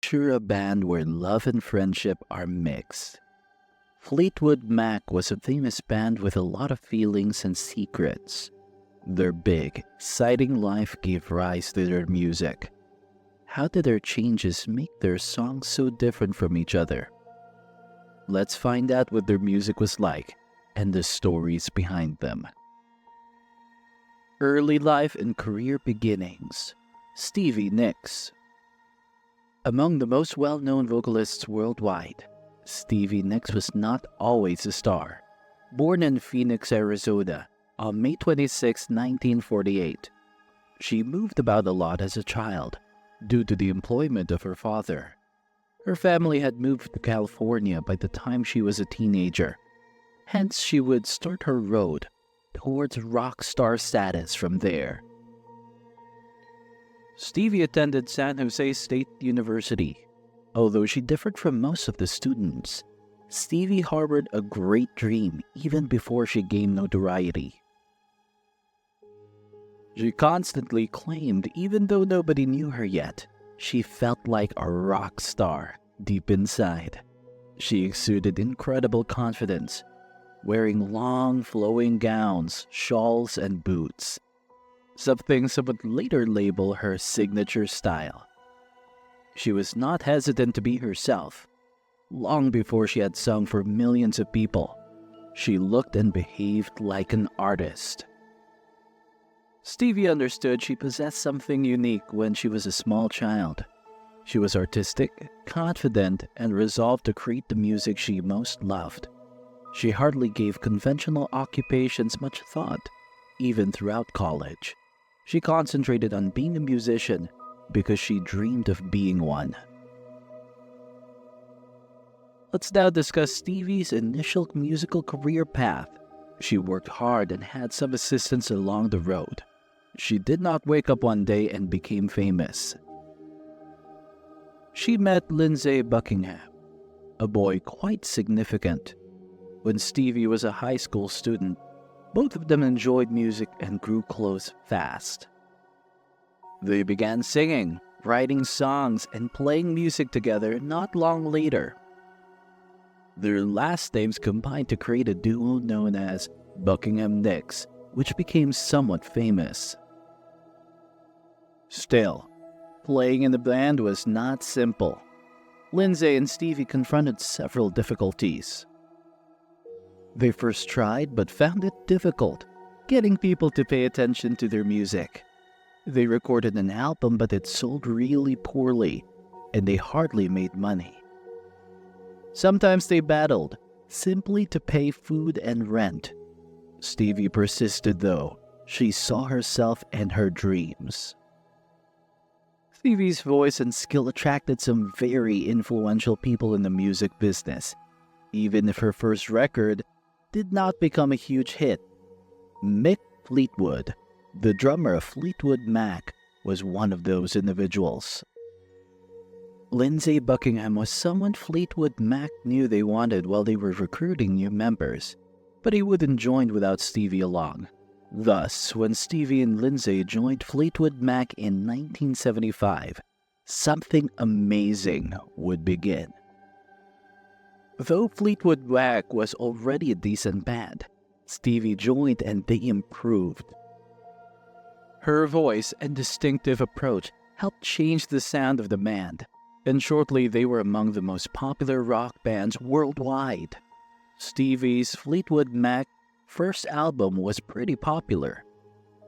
Picture a band where love and friendship are mixed. Fleetwood Mac was a famous band with a lot of feelings and secrets. Their big, exciting life gave rise to their music. How did their changes make their songs so different from each other? Let's find out what their music was like and the stories behind them. Early life and career beginnings. Stevie Nicks. Among the most well-known vocalists worldwide, Stevie Nicks was not always a star. Born in Phoenix, Arizona, on May 26, 1948, she moved about a lot as a child due to the employment of her father. Her family had moved to California by the time she was a teenager. Hence, she would start her road towards rock star status from there. Stevie attended San Jose State University. Although she differed from most of the students, Stevie harbored a great dream even before she gained notoriety. She constantly claimed, even though nobody knew her yet, she felt like a rock star deep inside. She exuded incredible confidence, wearing long flowing gowns, shawls, and boots. Something some would later label her signature style. She was not hesitant to be herself. Long before she had sung for millions of people, she looked and behaved like an artist. Stevie understood she possessed something unique when she was a small child. She was artistic, confident, and resolved to create the music she most loved. She hardly gave conventional occupations much thought, even throughout college. She concentrated on being a musician because she dreamed of being one. Let's now discuss Stevie's initial musical career path. She worked hard and had some assistance along the road. She did not wake up one day and became famous. She met Lindsey Buckingham, a boy quite significant. When Stevie was a high school student, both of them enjoyed music and grew close fast. They began singing, writing songs, and playing music together not long later. Their last names combined to create a duo known as Buckingham Nicks, which became somewhat famous. Still, playing in the band was not simple. Lindsey and Stevie confronted several difficulties. They first tried but found it difficult getting people to pay attention to their music. They recorded an album but it sold really poorly and they hardly made money. Sometimes they battled simply to pay food and rent. Stevie persisted though. She saw herself and her dreams. Stevie's voice and skill attracted some very influential people in the music business, even if her first record did not become a huge hit. Mick Fleetwood, the drummer of Fleetwood Mac, was one of those individuals. Lindsey Buckingham was someone Fleetwood Mac knew they wanted while they were recruiting new members, but he wouldn't join without Stevie along. Thus, when Stevie and Lindsey joined Fleetwood Mac in 1975, something amazing would begin. Though Fleetwood Mac was already a decent band, Stevie joined and they improved. Her voice and distinctive approach helped change the sound of the band, and shortly they were among the most popular rock bands worldwide. Stevie's Fleetwood Mac first album was pretty popular.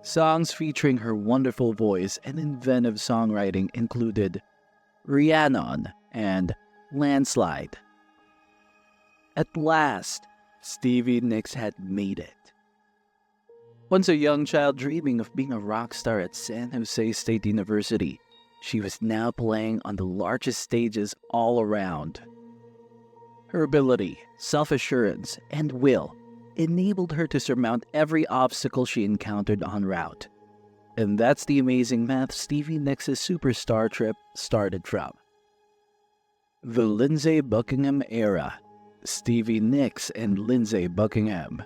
Songs featuring her wonderful voice and inventive songwriting included Rhiannon and Landslide. At last, Stevie Nicks had made it. Once a young child dreaming of being a rock star at San Jose State University, she was now playing on the largest stages all around. Her ability, self-assurance, and will enabled her to surmount every obstacle she encountered en route. And that's the amazing math Stevie Nicks' superstar trip started from. The Lindsey Buckingham era. Stevie Nicks and Lindsey Buckingham.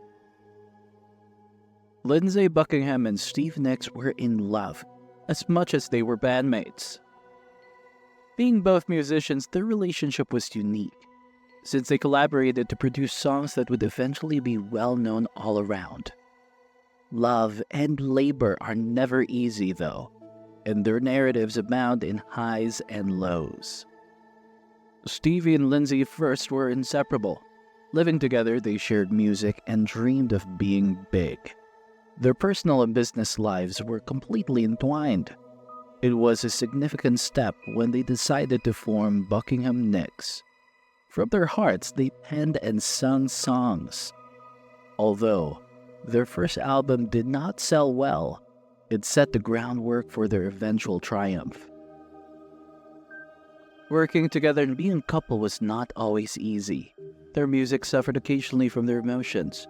Lindsey Buckingham and Steve Nicks were in love as much as they were bandmates. Being both musicians, their relationship was unique, since they collaborated to produce songs that would eventually be well known all around. Love and labor are never easy, though, and their narratives abound in highs and lows. Stevie and Lindsay first were inseparable. Living together, they shared music and dreamed of being big. Their personal and business lives were completely entwined. It was a significant step when they decided to form Buckingham Nicks. From their hearts, they penned and sung songs. Although their first album did not sell well, it set the groundwork for their eventual triumph. Working together and being a couple was not always easy. Their music suffered occasionally from their emotions.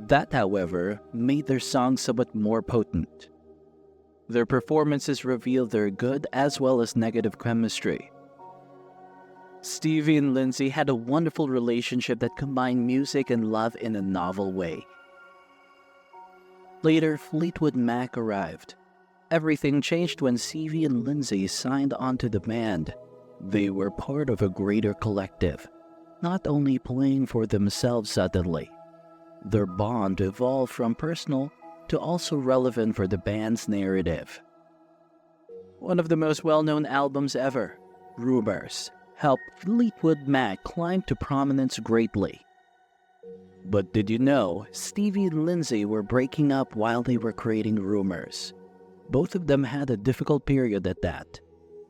That, however, made their songs somewhat more potent. Their performances revealed their good as well as negative chemistry. Stevie and Lindsay had a wonderful relationship that combined music and love in a novel way. Later, Fleetwood Mac arrived. Everything changed when Stevie and Lindsay signed onto the band. They were part of a greater collective, not only playing for themselves suddenly. Their bond evolved from personal to also relevant for the band's narrative. One of the most well-known albums ever, Rumors, helped Fleetwood Mac climb to prominence greatly. But did you know, Stevie and Lindsay were breaking up while they were creating Rumors? Both of them had a difficult period at that.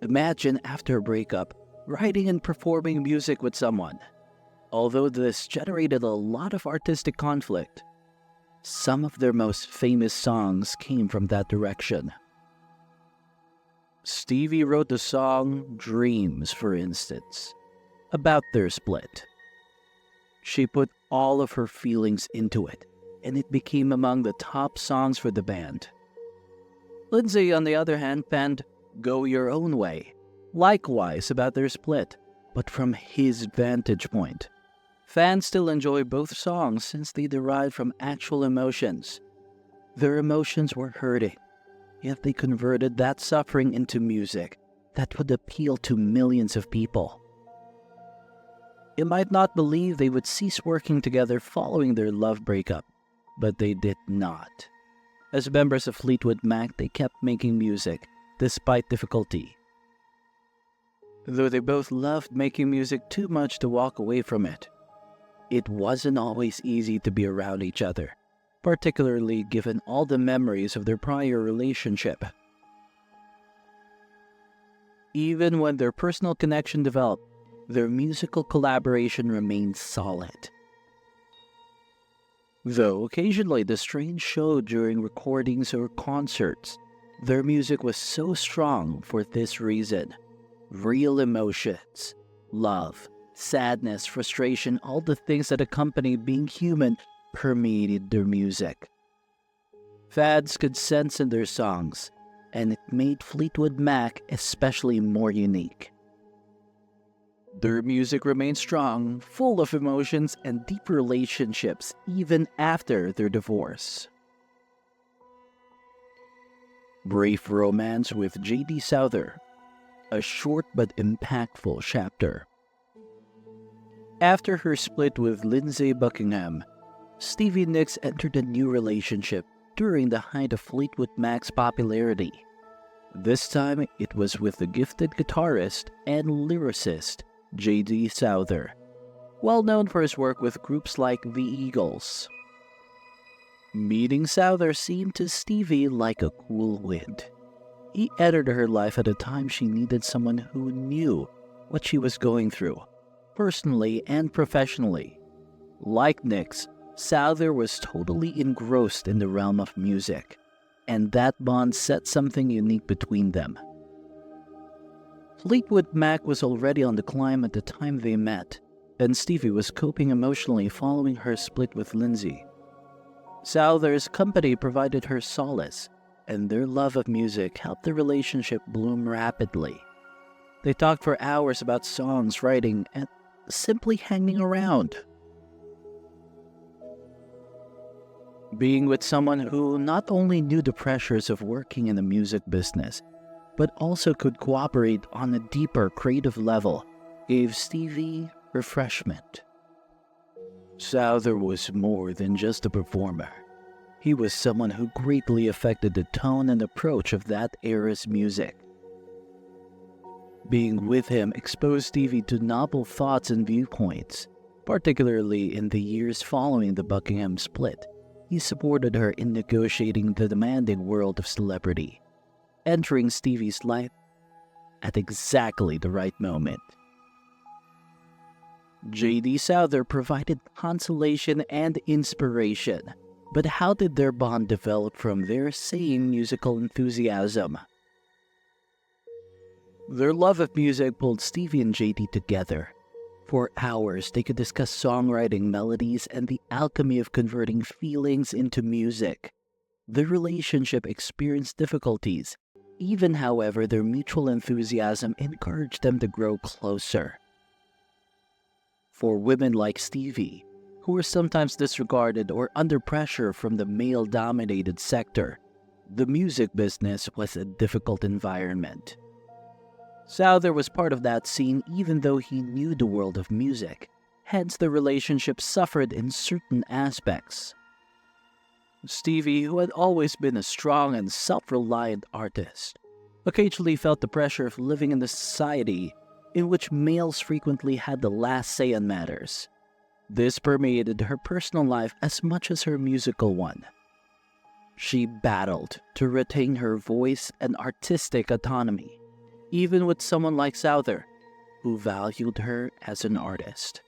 Imagine after a breakup, writing and performing music with someone. Although this generated a lot of artistic conflict, some of their most famous songs came from that direction. Stevie wrote the song Dreams, for instance, about their split. She put all of her feelings into it, and it became among the top songs for the band. Lindsay, on the other hand, penned Go Your Own Way, likewise about their split, but from his vantage point. Fans still enjoy both songs since they derive from actual emotions. Their emotions were hurting, yet they converted that suffering into music that would appeal to millions of people. You might not believe they would cease working together following their love breakup, but they did not. As members of Fleetwood Mac, they kept making music, despite difficulty. Though they both loved making music too much to walk away from it, it wasn't always easy to be around each other, particularly given all the memories of their prior relationship. Even when their personal connection developed, their musical collaboration remained solid. Though occasionally the strain showed during recordings or concerts, their music was so strong for this reason. Real emotions, love, sadness, frustration, all the things that accompany being human permeated their music. Fans could sense in their songs, and it made Fleetwood Mac especially more unique. Their music remained strong, full of emotions and deep relationships even after their divorce. Brief Romance with J.D. Souther, a short but impactful chapter. After her split with Lindsay Buckingham, Stevie Nicks entered a new relationship during the height of Fleetwood Mac's popularity. This time, it was with the gifted guitarist and lyricist J.D. Souther, well known for his work with groups like the Eagles. Meeting Souther seemed to Stevie like a cool wind. He entered her life at a time she needed someone who knew what she was going through, personally and professionally. Like Nicks, Souther was totally engrossed in the realm of music, and that bond set something unique between them. Fleetwood Mac was already on the climb at the time they met, and Stevie was coping emotionally following her split with Lindsay. Souther's company provided her solace, and their love of music helped the relationship bloom rapidly. They talked for hours about songs, writing, and simply hanging around. Being with someone who not only knew the pressures of working in the music business, but also could cooperate on a deeper creative level, gave Stevie refreshment. Souther was more than just a performer. He was someone who greatly affected the tone and approach of that era's music. Being with him exposed Stevie to novel thoughts and viewpoints, particularly in the years following the Buckingham split. He supported her in negotiating the demanding world of celebrity, entering Stevie's life at exactly the right moment. J.D. Souther provided consolation and inspiration, but how did their bond develop from their same musical enthusiasm? Their love of music pulled Stevie and J.D. together. For hours, they could discuss songwriting melodies and the alchemy of converting feelings into music. The relationship experienced difficulties. Even, however, their mutual enthusiasm encouraged them to grow closer. For women like Stevie, who were sometimes disregarded or under pressure from the male-dominated sector, the music business was a difficult environment. Souther was part of that scene even though he knew the world of music, hence the relationship suffered in certain aspects. Stevie, who had always been a strong and self-reliant artist, occasionally felt the pressure of living in a society in which males frequently had the last say on matters. This permeated her personal life as much as her musical one. She battled to retain her voice and artistic autonomy, even with someone like Souther, who valued her as an artist.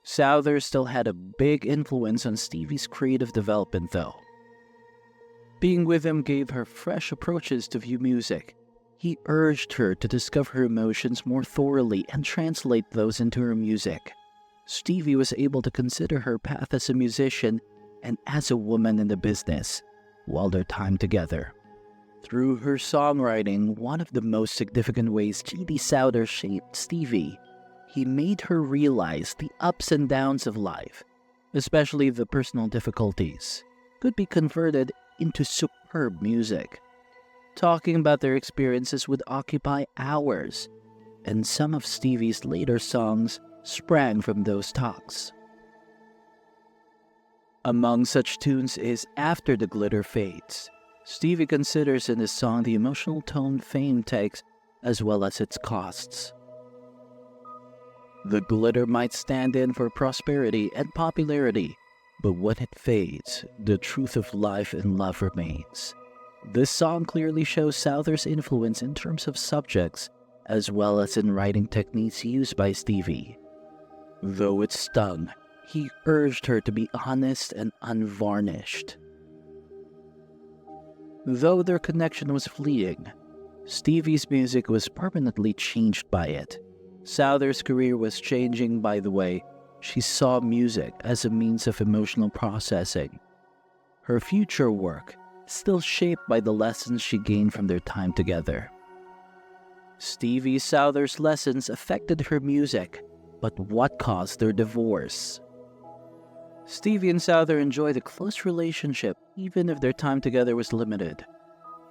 Souther still had a big influence on Stevie's creative development, though. Being with him gave her fresh approaches to view music. He urged her to discover her emotions more thoroughly and translate those into her music. Stevie was able to consider her path as a musician and as a woman in the business while their time together. Through her songwriting, one of the most significant ways J.D. Souther shaped Stevie, he made her realize the ups and downs of life, especially the personal difficulties, could be converted into superb music. Talking about their experiences would occupy hours, and some of Stevie's later songs sprang from those talks. Among such tunes is After the Glitter Fades. Stevie considers in this song the emotional tone fame takes as well as its costs. The glitter might stand in for prosperity and popularity, but when it fades, the truth of life and love remains. This song clearly shows Souther's influence in terms of subjects as well as in writing techniques used by Stevie. Though it stung, he urged her to be honest and unvarnished. Though their connection was fleeting, Stevie's music was permanently changed by it. Souther's career was changing by the way she saw music as a means of emotional processing. Her future work is still shaped by the lessons she gained from their time together. Stevie Souther's lessons affected her music, but what caused their divorce? Stevie and Souther enjoyed a close relationship even if their time together was limited.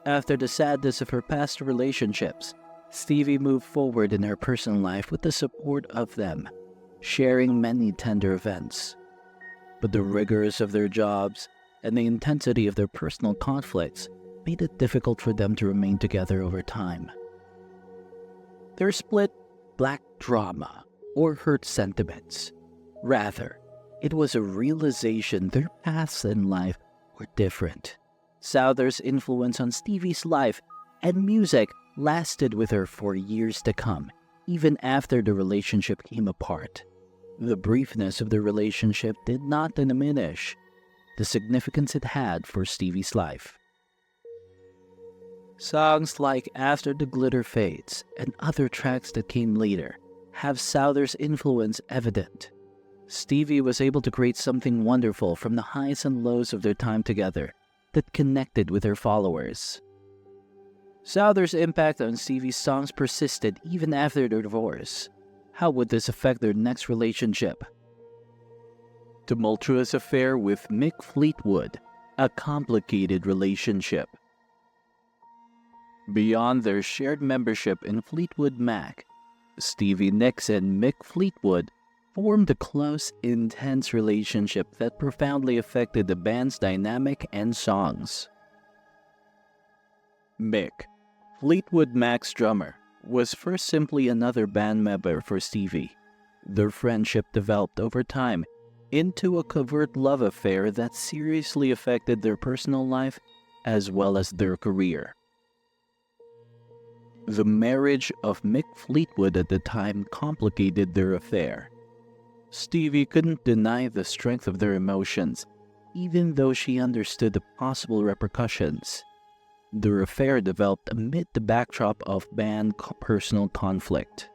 After the sadness of her past relationships, Stevie moved forward in her personal life with the support of them, sharing many tender events. But the rigors of their jobs and the intensity of their personal conflicts made it difficult for them to remain together over time. Their split lacked drama or hurt sentiments. Rather, it was a realization their paths in life were different. Souther's influence on Stevie's life and music lasted with her for years to come, even after the relationship came apart. The briefness of the relationship did not diminish the significance it had for Stevie's life. Songs like After the Glitter Fades and other tracks that came later have Souther's influence evident. Stevie was able to create something wonderful from the highs and lows of their time together that connected with her followers. Souther's impact on Stevie's songs persisted even after their divorce. How would this affect their next relationship? Tumultuous affair with Mick Fleetwood, a complicated relationship. Beyond their shared membership in Fleetwood Mac, Stevie Nicks and Mick Fleetwood formed a close, intense relationship that profoundly affected the band's dynamic and songs. Mick, Fleetwood Mac's drummer, was first simply another band member for Stevie. Their friendship developed over time into a covert love affair that seriously affected their personal life as well as their career. The marriage of Mick Fleetwood at the time complicated their affair. Stevie couldn't deny the strength of their emotions, even though she understood the possible repercussions. Their affair developed amid the backdrop of personal conflict.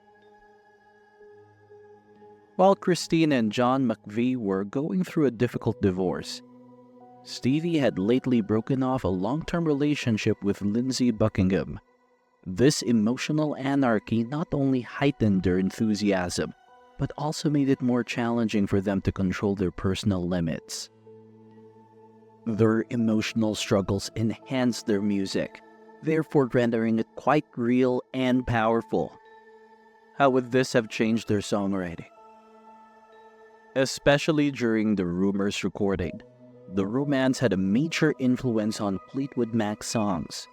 While Christine and John McVie were going through a difficult divorce, Stevie had lately broken off a long-term relationship with Lindsey Buckingham. This emotional anarchy not only heightened their enthusiasm, but also made it more challenging for them to control their personal limits. Their emotional struggles enhanced their music, therefore rendering it quite real and powerful. How would this have changed their songwriting? Especially during the Rumours recording, the romance had a major influence on Fleetwood Mac's songs.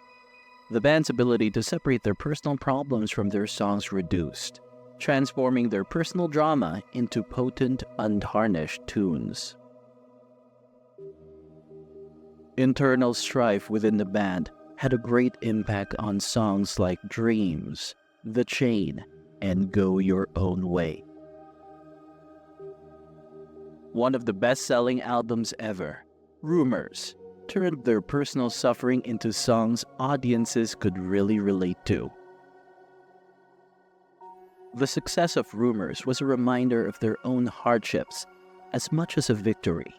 The band's ability to separate their personal problems from their songs reduced, transforming their personal drama into potent, untarnished tunes. Internal strife within the band had a great impact on songs like Dreams, The Chain, and Go Your Own Way. One of the best-selling albums ever, Rumours, turned their personal suffering into songs audiences could really relate to. The success of Rumours was a reminder of their own hardships as much as a victory.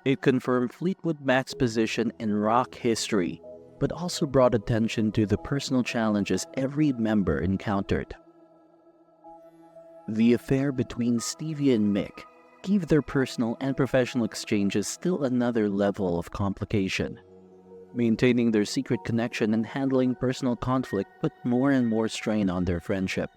It confirmed Fleetwood Mac's position in rock history, but also brought attention to the personal challenges every member encountered. The affair between Stevie and Mick gave their personal and professional exchanges still another level of complication. Maintaining their secret connection and handling personal conflict put more and more strain on their friendship.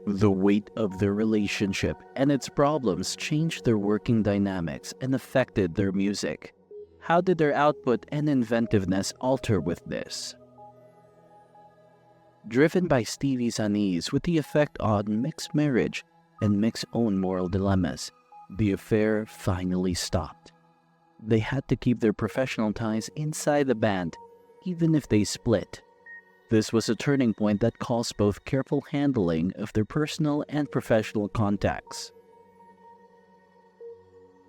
The weight of their relationship and its problems changed their working dynamics and affected their music. How did their output and inventiveness alter with this? Driven by Stevie's unease with the effect on Mick's marriage and Mick's own moral dilemmas, the affair finally stopped. They had to keep their professional ties inside the band, even if they split. This was a turning point that calls both careful handling of their personal and professional contacts.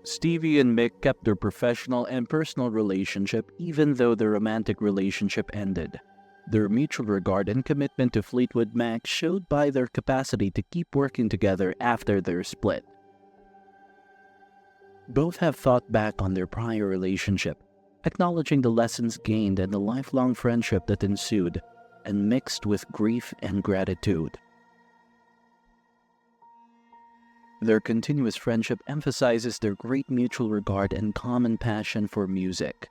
Stevie and Mick kept their professional and personal relationship even though their romantic relationship ended. Their mutual regard and commitment to Fleetwood Mac showed by their capacity to keep working together after their split. Both have thought back on their prior relationship, acknowledging the lessons gained and the lifelong friendship that ensued, and mixed with grief and gratitude. Their continuous friendship emphasizes their great mutual regard and common passion for music.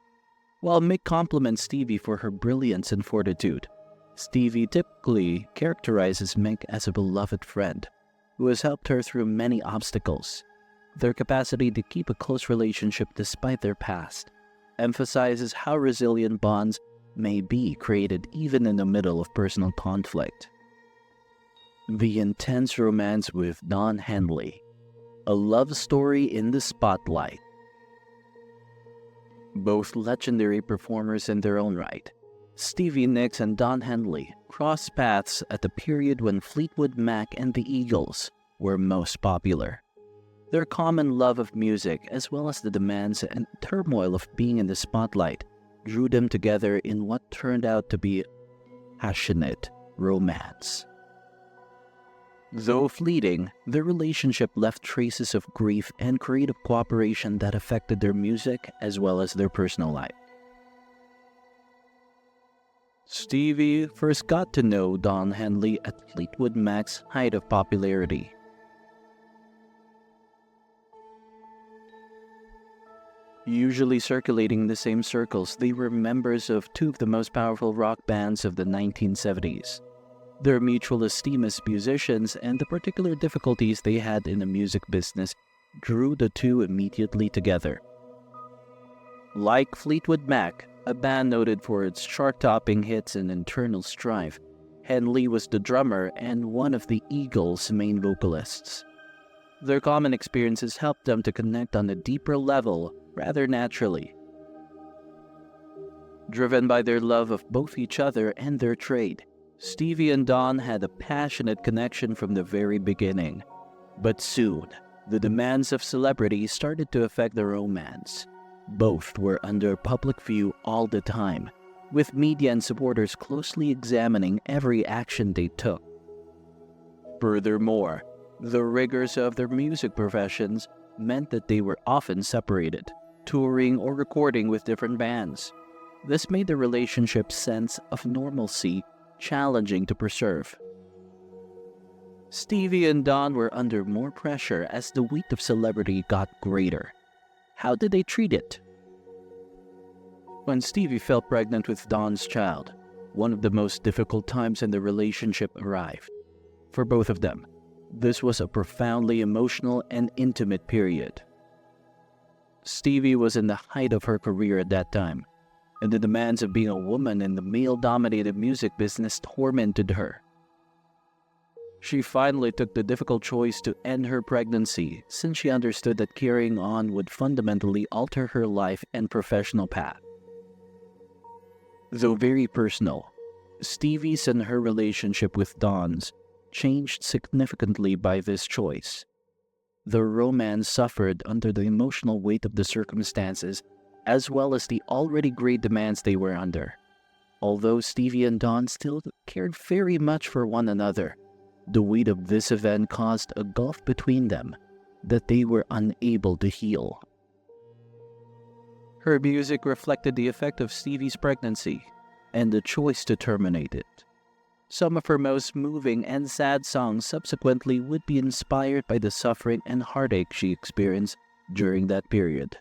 While Mick compliments Stevie for her brilliance and fortitude, Stevie typically characterizes Mick as a beloved friend who has helped her through many obstacles. Their capacity to keep a close relationship despite their past emphasizes how resilient bonds may be created even in the middle of personal conflict. The intense romance with Don Henley, a love story in the spotlight. Both legendary performers in their own right, Stevie Nicks and Don Henley crossed paths at the period when Fleetwood Mac and the Eagles were most popular. Their common love of music, as well as the demands and turmoil of being in the spotlight, drew them together in what turned out to be passionate romance. Though fleeting, their relationship left traces of grief and creative cooperation that affected their music as well as their personal life. Stevie first got to know Don Henley at Fleetwood Mac's height of popularity. Usually circulating in the same circles, they were members of two of the most powerful rock bands of the 1970s. Their mutual esteem as musicians and the particular difficulties they had in the music business drew the two immediately together. Like Fleetwood Mac, a band noted for its chart-topping hits and internal strife, Henley was the drummer and one of the Eagles' main vocalists. Their common experiences helped them to connect on a deeper level rather naturally. Driven by their love of both each other and their trade, Stevie and Don had a passionate connection from the very beginning. But soon, the demands of celebrity started to affect the romance. Both were under public view all the time, with media and supporters closely examining every action they took. Furthermore, the rigors of their music professions meant that they were often separated, touring or recording with different bands. This made the relationship's sense of normalcy challenging to preserve. Stevie and Don were under more pressure as the weight of celebrity got greater. How did they treat it? When Stevie fell pregnant with Don's child, one of the most difficult times in the relationship arrived. For both of them, this was a profoundly emotional and intimate period. Stevie was in the height of her career at that time, and the demands of being a woman in the male-dominated music business tormented her. She finally took the difficult choice to end her pregnancy since she understood that carrying on would fundamentally alter her life and professional path. Though very personal, Stevie's and her relationship with Don's changed significantly by this choice. The romance suffered under the emotional weight of the circumstances as well as the already great demands they were under. Although Stevie and Don still cared very much for one another, the weight of this event caused a gulf between them that they were unable to heal. Her music reflected the effect of Stevie's pregnancy and the choice to terminate it. Some of her most moving and sad songs subsequently would be inspired by the suffering and heartache she experienced during that period.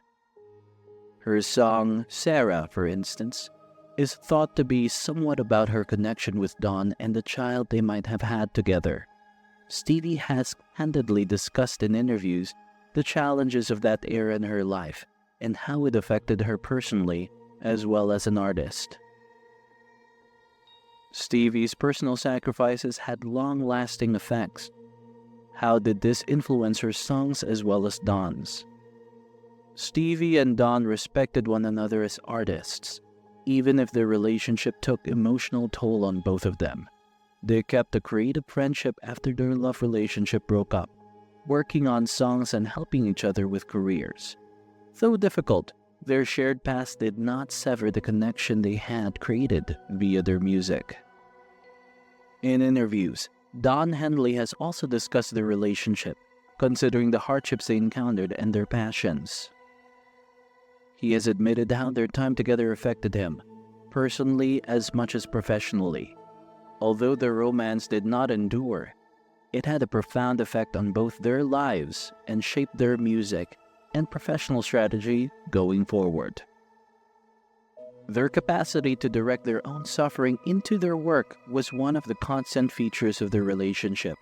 Her song, Sarah, for instance, is thought to be somewhat about her connection with Don and the child they might have had together. Stevie has candidly discussed in interviews the challenges of that era in her life and how it affected her personally as well as an artist. Stevie's personal sacrifices had long-lasting effects. How did this influence her songs as well as Don's? Stevie and Don respected one another as artists, even if their relationship took emotional toll on both of them. They kept a creative friendship after their love relationship broke up, working on songs and helping each other with careers. Though difficult, their shared past did not sever the connection they had created via their music. In interviews, Don Henley has also discussed their relationship, considering the hardships they encountered and their passions. He has admitted how their time together affected him, personally as much as professionally. Although their romance did not endure, it had a profound effect on both their lives and shaped their music and professional strategy going forward. Their capacity to direct their own suffering into their work was one of the constant features of their relationship.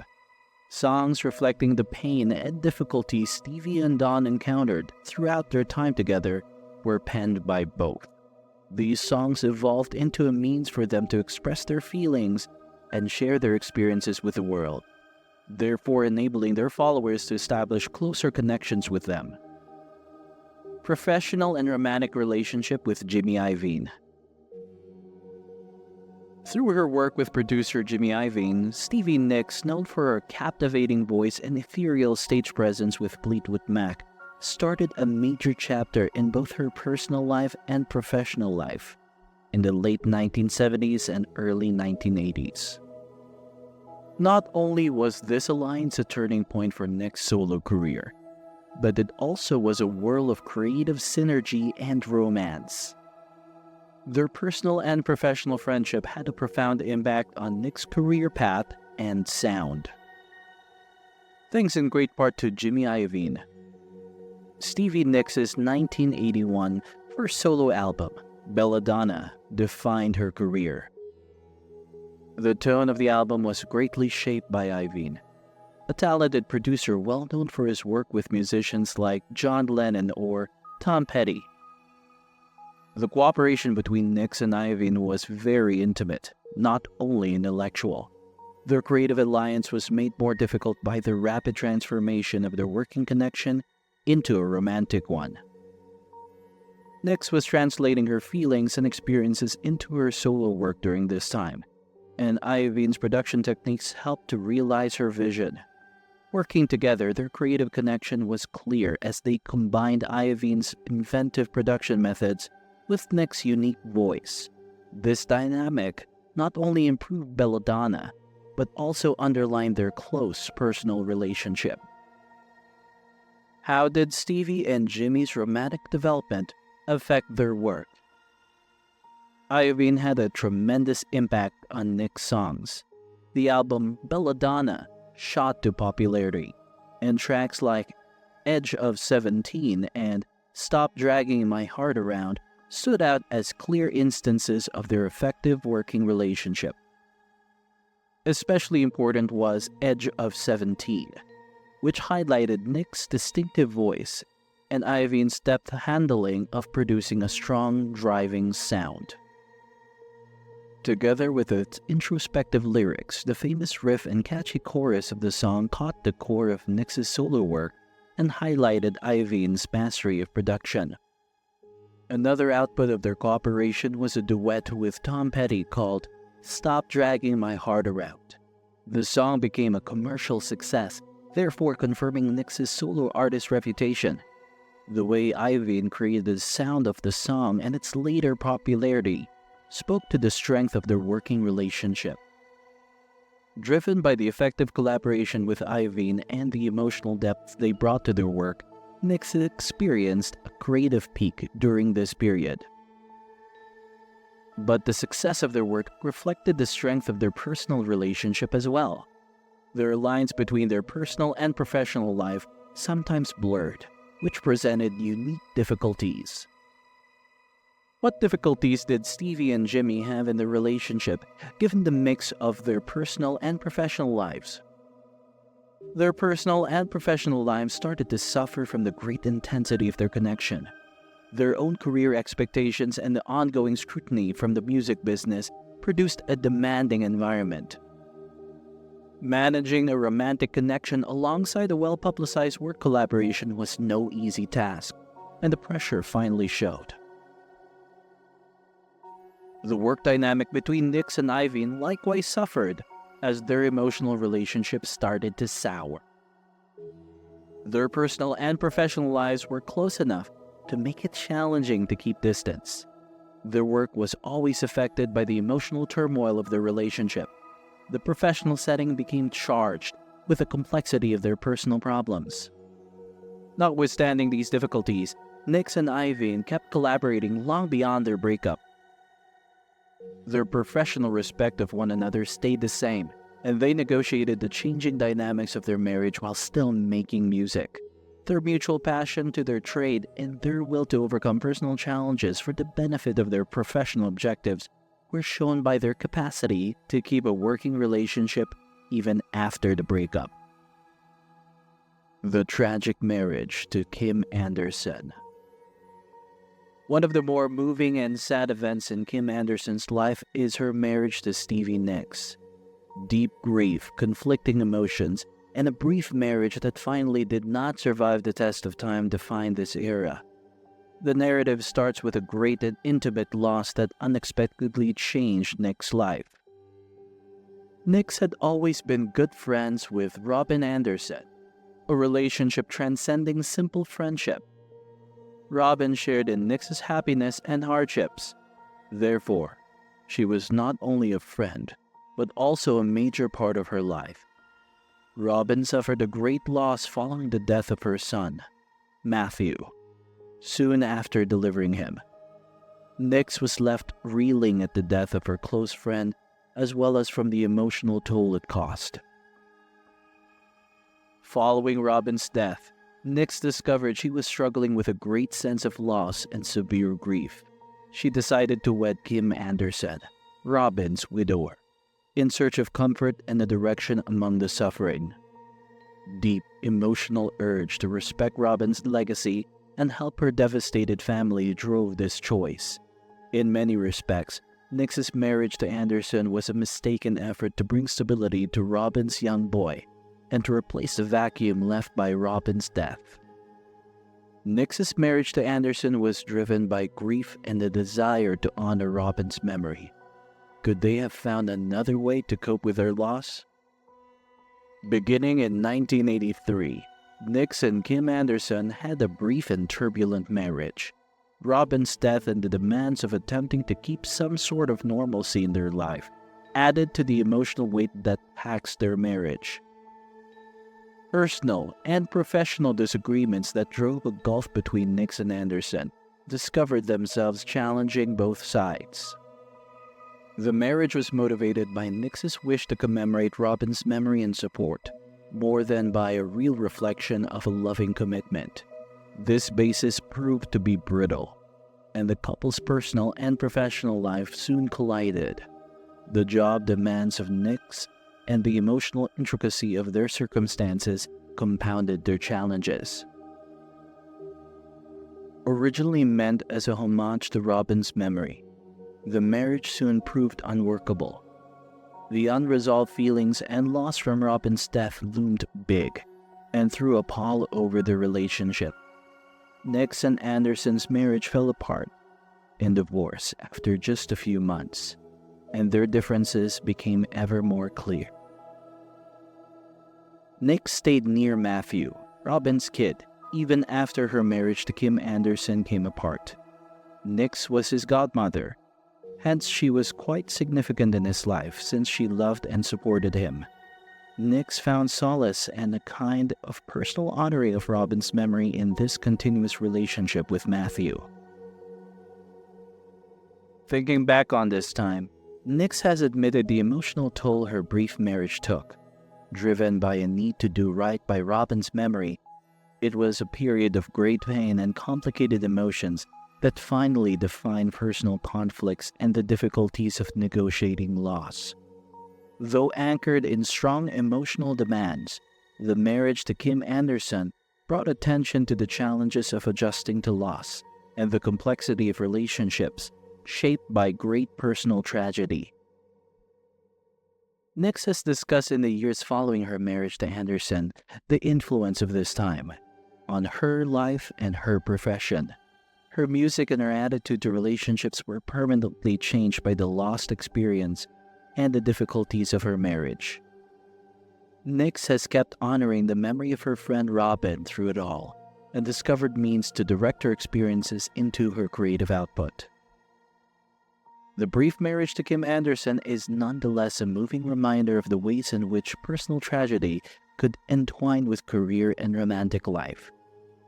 Songs reflecting the pain and difficulties Stevie and Don encountered throughout their time together were penned by both. These songs evolved into a means for them to express their feelings and share their experiences with the world, therefore enabling their followers to establish closer connections with them. Professional and romantic relationship with Jimmy Iovine. Through her work with producer Jimmy Iovine, Stevie Nicks, known for her captivating voice and ethereal stage presence with Fleetwood Mac, started a major chapter in both her personal life and professional life in the late 1970s and early 1980s. Not only was this alliance a turning point for Nick's solo career, but it also was a whirl of creative synergy and romance. Their personal and professional friendship had a profound impact on Nick's career path and sound. Thanks in great part to Jimmy Iovine. Stevie Nicks' 1981 first solo album, Belladonna, defined her career. The tone of the album was greatly shaped by Irene, a talented producer well known for his work with musicians like John Lennon or Tom Petty. The cooperation between Nicks and Irene was very intimate, not only intellectual. Their creative alliance was made more difficult by the rapid transformation of their working connection into a romantic one. Nicks was translating her feelings and experiences into her solo work during this time, and Irene's production techniques helped to realize her vision. Working together, their creative connection was clear as they combined Irene's inventive production methods with Nicks' unique voice. This dynamic not only improved Belladonna, but also underlined their close personal relationship. How did Stevie and Jimmy's romantic development affect their work? Irene had a tremendous impact on Nicks' songs. The album Belladonna shot to popularity, and tracks like Edge of 17 and Stop Dragging My Heart Around stood out as clear instances of their effective working relationship. Especially important was Edge of 17, which highlighted Nicks' distinctive voice and Irene's deft handling of producing a strong, driving sound. Together with its introspective lyrics, the famous riff and catchy chorus of the song caught the core of Nicks' solo work and highlighted Irene's mastery of production. Another output of their cooperation was a duet with Tom Petty called Stop Dragging My Heart Around. The song became a commercial success, therefore confirming Nicks' solo artist reputation. The way Irene created the sound of the song and its later popularity spoke to the strength of their working relationship. Driven by the effective collaboration with Irene and the emotional depth they brought to their work, Nicks experienced a creative peak during this period. But the success of their work reflected the strength of their personal relationship as well. Their lines between their personal and professional life sometimes blurred, which presented unique difficulties. What difficulties did Stevie and Jimmy have in their relationship, given the mix of their personal and professional lives? Their personal and professional lives started to suffer from the great intensity of their connection. Their own career expectations and the ongoing scrutiny from the music business produced a demanding environment. Managing a romantic connection alongside a well-publicized work collaboration was no easy task, and the pressure finally showed. The work dynamic between Nicks and Irene likewise suffered as their emotional relationship started to sour. Their personal and professional lives were close enough to make it challenging to keep distance. Their work was always affected by the emotional turmoil of their relationship. The professional setting became charged with the complexity of their personal problems. Notwithstanding these difficulties, Nicks and Irene kept collaborating long beyond their breakup. Their professional respect of one another stayed the same, and they negotiated the changing dynamics of their marriage while still making music. Their mutual passion to their trade and their will to overcome personal challenges for the benefit of their professional objectives were shown by their capacity to keep a working relationship even after the breakup. The tragic marriage to Kim Anderson. One of the more moving and sad events in Kim Anderson's life is her marriage to Stevie Nicks. Deep grief, conflicting emotions, and a brief marriage that finally did not survive the test of time define this era. The narrative starts with a great and intimate loss that unexpectedly changed Nicks' life. Nicks had always been good friends with Robin Anderson, a relationship transcending simple friendship. Robin shared in Nicks' happiness and hardships. Therefore, she was not only a friend, but also a major part of her life. Robin suffered a great loss following the death of her son, Matthew, soon after delivering him. Nicks was left reeling at the death of her close friend, as well as from the emotional toll it caused. Following Robin's death, Nicks discovered she was struggling with a great sense of loss and severe grief. She decided to wed Kim Anderson, Robin's widower, in search of comfort and a direction among the suffering. Deep emotional urge to respect Robin's legacy and help her devastated family drove this choice. In many respects, Nicks's marriage to Anderson was a mistaken effort to bring stability to Robin's young boy and to replace the vacuum left by Robin's death. Nicks's marriage to Anderson was driven by grief and the desire to honor Robin's memory. Could they have found another way to cope with their loss? Beginning in 1983, Nicks and Kim Anderson had a brief and turbulent marriage. Robin's death and the demands of attempting to keep some sort of normalcy in their life added to the emotional weight that taxed their marriage. Personal and professional disagreements that drove a gulf between Nicks and Anderson discovered themselves challenging both sides. The marriage was motivated by Nicks's wish to commemorate Robin's memory and support, more than by a real reflection of a loving commitment. This basis proved to be brittle, and the couple's personal and professional life soon collided. The job demands of Nicks and the emotional intricacy of their circumstances compounded their challenges. Originally meant as a homage to Robin's memory, the marriage soon proved unworkable. The unresolved feelings and loss from Robin's death loomed big and threw a pall over the relationship. Nicks and Anderson's marriage fell apart in divorce after just a few months, and their differences became ever more clear. Nicks stayed near Matthew, Robin's kid, even after her marriage to Kim Anderson came apart. Nicks was his godmother, hence she was quite significant in his life since she loved and supported him. Nicks found solace and a kind of personal honoring of Robin's memory in this continuous relationship with Matthew. Thinking back on this time, Nicks has admitted the emotional toll her brief marriage took. Driven by a need to do right by Robin's memory, it was a period of great pain and complicated emotions that finally defined personal conflicts and the difficulties of negotiating loss. Though anchored in strong emotional demands, the marriage to Kim Anderson brought attention to the challenges of adjusting to loss and the complexity of relationships shaped by great personal tragedy. Nicks has discussed in the years following her marriage to Anderson the influence of this time on her life and her profession. Her music and her attitude to relationships were permanently changed by the lost experience and the difficulties of her marriage. Nicks has kept honoring the memory of her friend Robin through it all, and discovered means to direct her experiences into her creative output. The brief marriage to Kim Anderson is nonetheless a moving reminder of the ways in which personal tragedy could entwine with career and romantic life.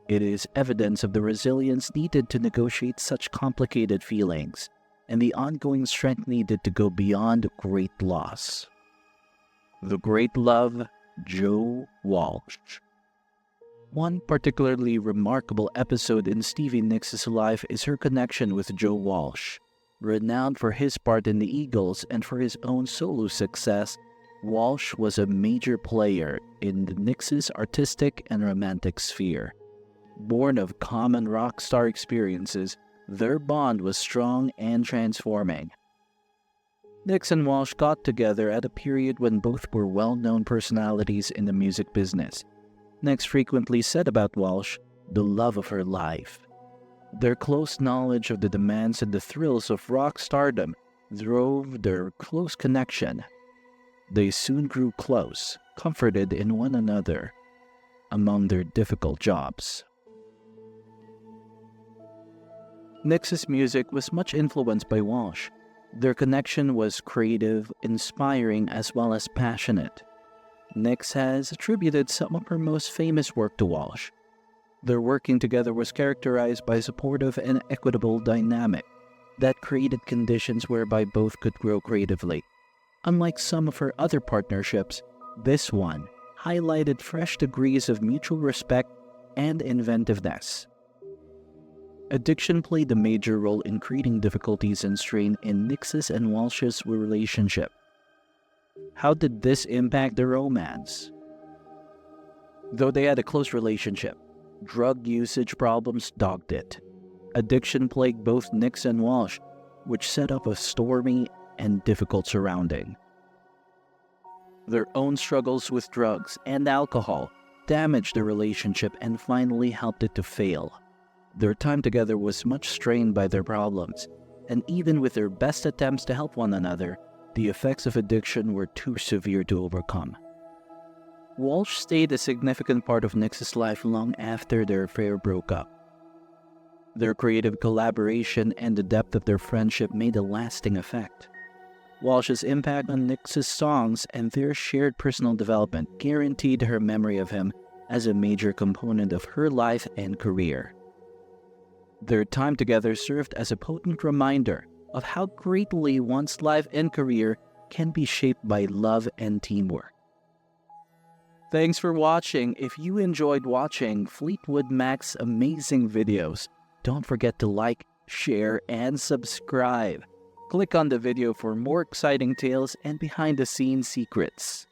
It is evidence of the resilience needed to negotiate such complicated feelings, and the ongoing strength needed to go beyond great loss. The Great Love, Joe Walsh. One particularly remarkable episode in Stevie Nicks' life is her connection with Joe Walsh. Renowned for his part in the Eagles and for his own solo success, Walsh was a major player in the Nicks' artistic and romantic sphere. Born of common rock star experiences, their bond was strong and transforming. Nicks and Walsh got together at a period when both were well-known personalities in the music business. Nicks frequently said about Walsh, the love of her life. Their close knowledge of the demands and the thrills of rock stardom drove their close connection. They soon grew close, comforted in one another among their difficult jobs. Nicks' music was much influenced by Walsh. Their connection was creative, inspiring, as well as passionate. Nicks has attributed some of her most famous work to Walsh. Their working together was characterized by a supportive and equitable dynamic that created conditions whereby both could grow creatively. Unlike some of her other partnerships, this one highlighted fresh degrees of mutual respect and inventiveness. Addiction played a major role in creating difficulties and strain in Nicks's and Walsh's relationship. How did this impact their romance? Though they had a close relationship, drug usage problems dogged it. Addiction plagued both Nicks and Walsh, which set up a stormy and difficult surrounding. Their own struggles with drugs and alcohol damaged the relationship and finally helped it to fail. Their time together was much strained by their problems, and even with their best attempts to help one another, the effects of addiction were too severe to overcome. Walsh stayed a significant part of Nicks's life long after their affair broke up. Their creative collaboration and the depth of their friendship made a lasting effect. Walsh's impact on Nicks's songs and their shared personal development guaranteed her memory of him as a major component of her life and career. Their time together served as a potent reminder of how greatly one's life and career can be shaped by love and teamwork. Thanks for watching. If you enjoyed watching Fleetwood Mac's amazing videos, don't forget to like, share, and subscribe. Click on the video for more exciting tales and behind-the-scenes secrets.